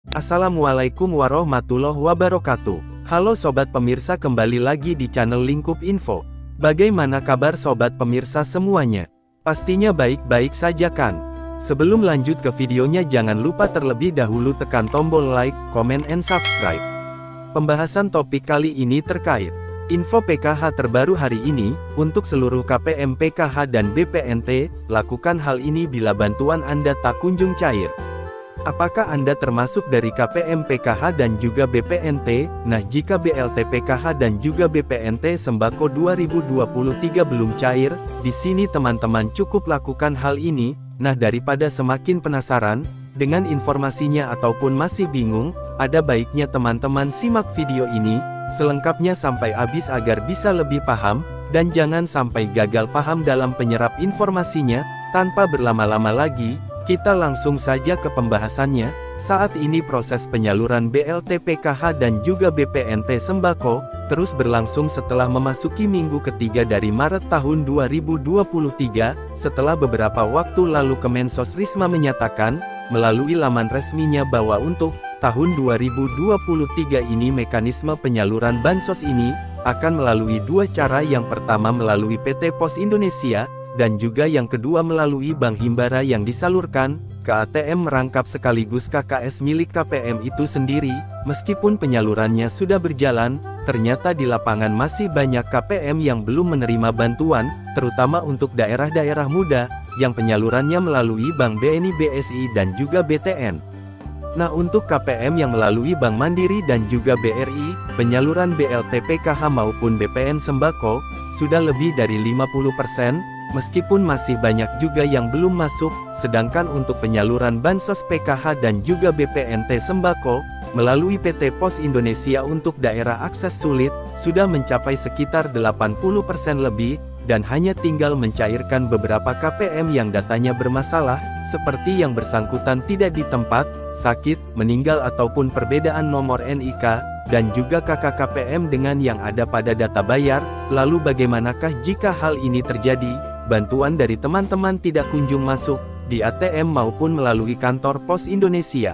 Assalamualaikum warahmatullahi wabarakatuh. Halo sobat pemirsa, kembali lagi di channel Lingkup Info. Bagaimana kabar sobat pemirsa semuanya? Pastinya baik-baik saja kan? Sebelum lanjut ke videonya, jangan lupa terlebih dahulu tekan tombol like, comment, and subscribe. Pembahasan topik kali ini terkait info PKH terbaru hari ini. Untuk seluruh KPM PKH dan BPNT, lakukan hal ini bila bantuan Anda tak kunjung cair. Apakah Anda termasuk dari KPM PKH dan juga BPNT? Nah, jika BLT PKH dan juga BPNT Sembako 2023 belum cair, di sini teman-teman cukup lakukan hal ini. Nah, daripada semakin penasaran dengan informasinya ataupun masih bingung, ada baiknya teman-teman simak video ini selengkapnya sampai habis agar bisa lebih paham, dan jangan sampai gagal paham dalam penyerap informasinya. Tanpa berlama-lama lagi, kita langsung saja ke pembahasannya. Saat ini proses penyaluran BLT PKH dan juga BPNT Sembako terus berlangsung setelah memasuki minggu ketiga dari Maret tahun 2023. Setelah beberapa waktu lalu Kemensos Risma menyatakan melalui laman resminya bahwa untuk tahun 2023 ini mekanisme penyaluran bansos ini akan melalui dua cara. Yang pertama melalui PT Pos Indonesia, dan juga yang kedua melalui Bank Himbara yang disalurkan ke ATM merangkap sekaligus KKS milik KPM itu sendiri. Meskipun penyalurannya sudah berjalan, ternyata di lapangan masih banyak KPM yang belum menerima bantuan, terutama untuk daerah-daerah muda, yang penyalurannya melalui Bank BNI, BSI, dan juga BTN. Nah, untuk KPM yang melalui Bank Mandiri dan juga BRI, penyaluran BLT PKH maupun BPN Sembako sudah lebih dari 50%, meskipun masih banyak juga yang belum masuk. Sedangkan untuk penyaluran bansos PKH dan juga BPNT Sembako melalui PT Pos Indonesia untuk daerah akses sulit sudah mencapai sekitar 80% lebih, dan hanya tinggal mencairkan beberapa KPM yang datanya bermasalah, seperti yang bersangkutan tidak di tempat, sakit, meninggal ataupun perbedaan nomor NIK, dan juga KK KPM dengan yang ada pada data bayar. Lalu bagaimanakah jika hal ini terjadi? Bantuan dari teman-teman tidak kunjung masuk di ATM maupun melalui kantor Pos Indonesia.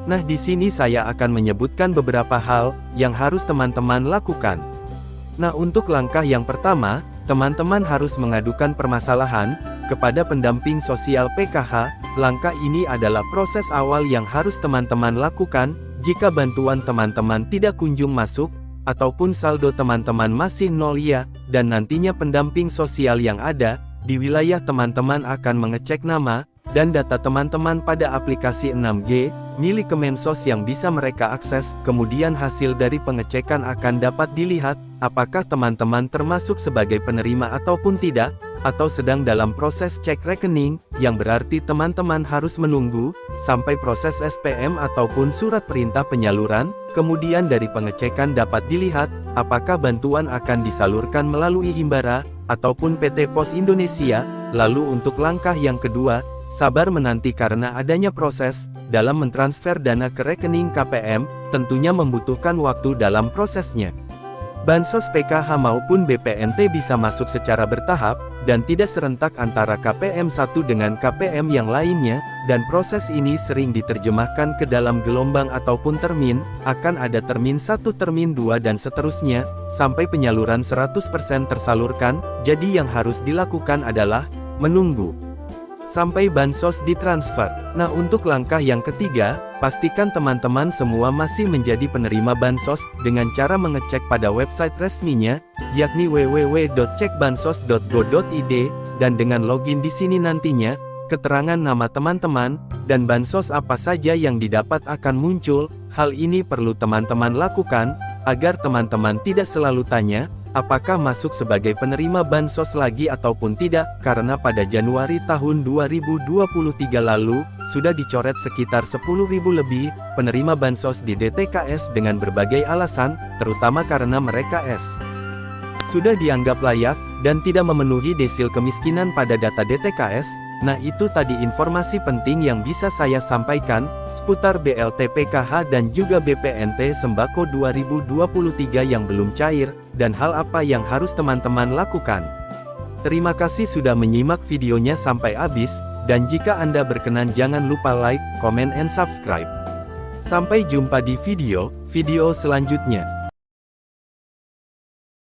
Nah, di sini saya akan menyebutkan beberapa hal yang harus teman-teman lakukan. Nah, untuk langkah yang pertama, teman-teman harus mengadukan permasalahan kepada pendamping sosial PKH. Langkah ini adalah proses awal yang harus teman-teman lakukan. Jika bantuan teman-teman tidak kunjung masuk, ataupun saldo teman-teman masih nol ya, dan nantinya pendamping sosial yang ada di wilayah teman-teman akan mengecek nama dan data teman-teman pada aplikasi 6G milik Kemensos yang bisa mereka akses. Kemudian hasil dari pengecekan akan dapat dilihat apakah teman-teman termasuk sebagai penerima ataupun tidak, atau sedang dalam proses cek rekening, yang berarti teman-teman harus menunggu sampai proses SPM ataupun surat perintah penyaluran. Kemudian dari pengecekan dapat dilihat apakah bantuan akan disalurkan melalui Himbara ataupun PT Pos Indonesia. Lalu untuk langkah yang kedua, sabar menanti karena adanya proses dalam mentransfer dana ke rekening KPM, tentunya membutuhkan waktu dalam prosesnya. Bansos PKH maupun BPNT bisa masuk secara bertahap, dan tidak serentak antara KPM satu dengan KPM yang lainnya, dan proses ini sering diterjemahkan ke dalam gelombang ataupun termin. Akan ada termin 1, termin 2, dan seterusnya, sampai penyaluran 100% tersalurkan. Jadi yang harus dilakukan adalah menunggu sampai bansos ditransfer. Nah, untuk langkah yang ketiga, pastikan teman-teman semua masih menjadi penerima bansos dengan cara mengecek pada website resminya, yakni www.cekbansos.go.id, dan dengan login di sini nantinya keterangan nama teman-teman dan bansos apa saja yang didapat akan muncul. Hal ini perlu teman-teman lakukan agar teman-teman tidak selalu tanya apakah masuk sebagai penerima bansos lagi ataupun tidak, karena pada Januari tahun 2023 lalu, sudah dicoret sekitar 10.000 lebih penerima bansos di DTKS dengan berbagai alasan, terutama karena mereka sudah dianggap layak dan tidak memenuhi desil kemiskinan pada data DTKS. Nah, itu tadi informasi penting yang bisa saya sampaikan seputar BLT PKH dan juga BPNT Sembako 2023 yang belum cair, dan hal apa yang harus teman-teman lakukan. Terima kasih sudah menyimak videonya sampai habis, dan jika Anda berkenan jangan lupa like, comment, and subscribe. Sampai jumpa di video selanjutnya.